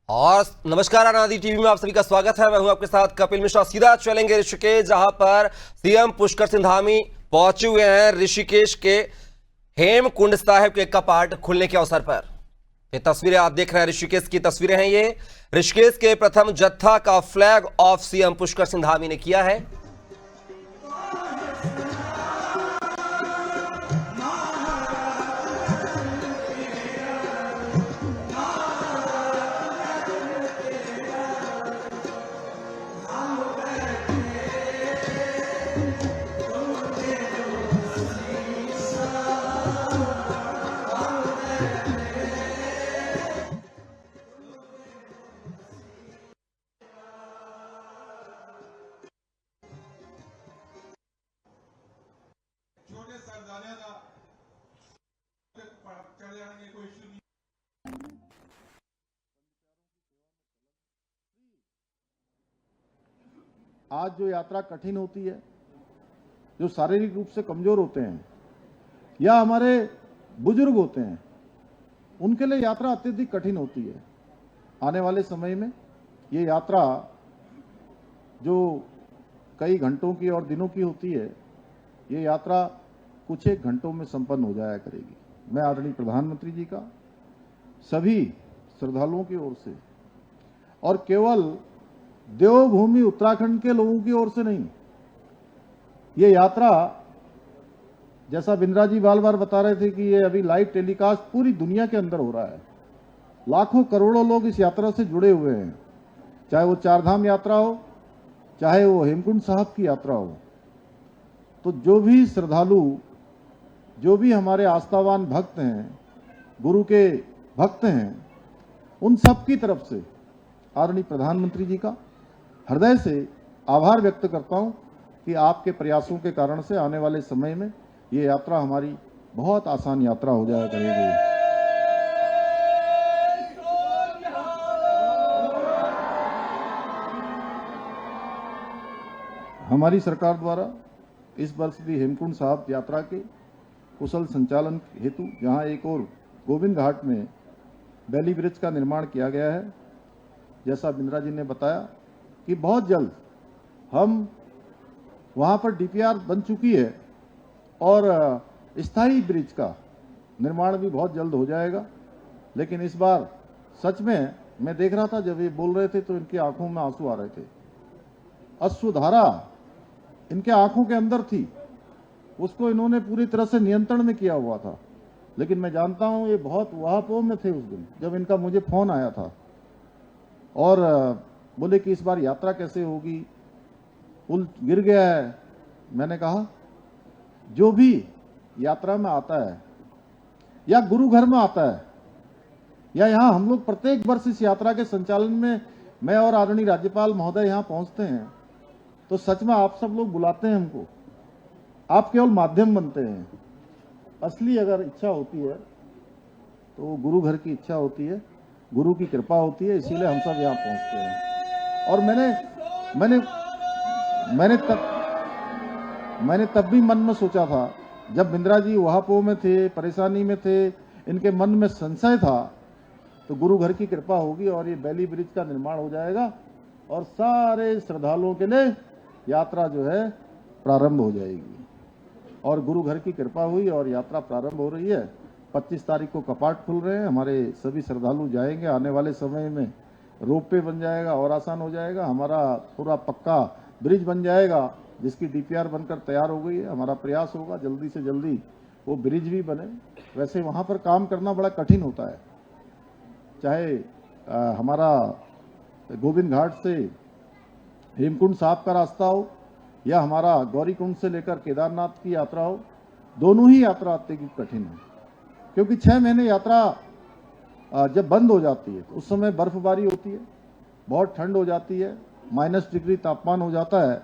और नमस्कार, अनादि टीवी में आप सभी का स्वागत है। मैं हूं आपके साथ कपिल मिश्रा। सीधा चलेंगे ऋषिकेश, जहां पर सीएम पुष्कर सिंह धामी पहुंचे हुए हैं ऋषिकेश के हेमकुंड साहिब के कपाट खुलने के अवसर पर। ये तस्वीरें आप देख रहे हैं, ऋषिकेश की तस्वीरें हैं। ये ऋषिकेश के प्रथम जत्था का flag of CM Pushkar Singh Dhami ने किया है। छोटे सरदाने का चढ़ जाएंगे, कोई इश्यू नहीं। आज जो यात्रा कठिन होती है, जो शारीरिक रूप से कमजोर होते हैं या हमारे बुजुर्ग होते हैं, उनके लिए यात्रा अत्यधिक कठिन होती है। आने वाले समय में ये यात्रा जो कई घंटों की और दिनों की होती है, ये यात्रा कुछ एक घंटों में संपन्न हो जाया करेगी। मैं आदरणीय प्रधानमंत्री जी का सभी श्रद्धालुओं की ओर से और केवल देवभूमि उत्तराखंड के लोगों की ओर से नहीं, ये यात्रा जैसा बिंद्रा जी बार बार बता रहे थे कि ये अभी लाइव टेलीकास्ट पूरी दुनिया के अंदर हो रहा है। लाखों करोड़ों लोग इस यात्रा से जुड़े हुए हैं, चाहे वो चारधाम यात्रा हो, चाहे वो हेमकुंड साहब की यात्रा हो। तो जो भी श्रद्धालु, जो भी हमारे आस्थावान भक्त हैं, गुरु के भक्त हैं, उन सब की तरफ से आदरणीय प्रधानमंत्री जी का हृदय से आभार व्यक्त करता हूं कि आपके प्रयासों के कारण से आने वाले समय में ये यात्रा हमारी बहुत आसान यात्रा हो जाया करेगी। हमारी सरकार द्वारा इस वर्ष भी हेमकुंड साहब यात्रा के कुशल संचालन हेतु जहां एक और गोविंद घाट में बैली ब्रिज का निर्माण किया गया है, जैसा बिंद्रा जी ने बताया कि बहुत जल्द हम वहां पर डीपीआर बन चुकी है और स्थायी ब्रिज का निर्माण भी बहुत जल्द हो जाएगा। लेकिन इस बार सच में मैं देख रहा था, जब ये बोल रहे थे तो इनकी आंखों में आंसू आ रहे थे। अश्रुधारा इनके आंखों के अंदर थी, उसको इन्होंने पूरी तरह से नियंत्रण में किया हुआ था। लेकिन मैं जानता हूं ये बहुत वहापों में थे उस दिन जब इनका मुझे फोन आया था और बोले कि इस बार यात्रा कैसे होगी, पुल गिर गया है। मैंने कहा जो भी यात्रा में आता है या गुरु घर में आता है या यहाँ हम लोग प्रत्येक वर्ष इस यात्रा के संचालन में मैं और आदरणीय राज्यपाल महोदय यहाँ पहुंचते हैं, तो सच में आप सब लोग बुलाते हैं हमको, आप केवल माध्यम बनते हैं। असली अगर इच्छा होती है तो गुरु घर की इच्छा होती है, गुरु की कृपा होती है, इसीलिए हम सब यहाँ पहुंचते हैं। और मैंने तब भी मन में सोचा था, जब बिंद्रा जी वहापो में थे, परेशानी में थे, इनके मन में संशय था, तो गुरु घर की कृपा होगी और ये बैली ब्रिज का निर्माण हो जाएगा और सारे श्रद्धालुओं के लिए यात्रा जो है प्रारंभ हो जाएगी। और गुरु घर की कृपा हुई और यात्रा प्रारंभ हो रही है। 25 तारीख को कपाट खुल रहे हैं, हमारे सभी श्रद्धालु जाएंगे। आने वाले समय में रोपवे बन जाएगा और आसान हो जाएगा। हमारा पूरा पक्का ब्रिज बन जाएगा, जिसकी डीपीआर बनकर तैयार हो गई है। हमारा प्रयास होगा जल्दी से जल्दी वो ब्रिज भी बने। वैसे वहाँ पर काम करना बड़ा कठिन होता है, चाहे हमारा गोविंद घाट से हेमकुंड साहब का रास्ता हो या हमारा गौरीकुंड से लेकर केदारनाथ की यात्रा हो, दोनों ही यात्रा अत्यधिक कठिन है। क्योंकि 6 महीने यात्रा जब बंद हो जाती है तो उस समय बर्फबारी होती है, बहुत ठंड हो जाती है, -डिग्री तापमान हो जाता है।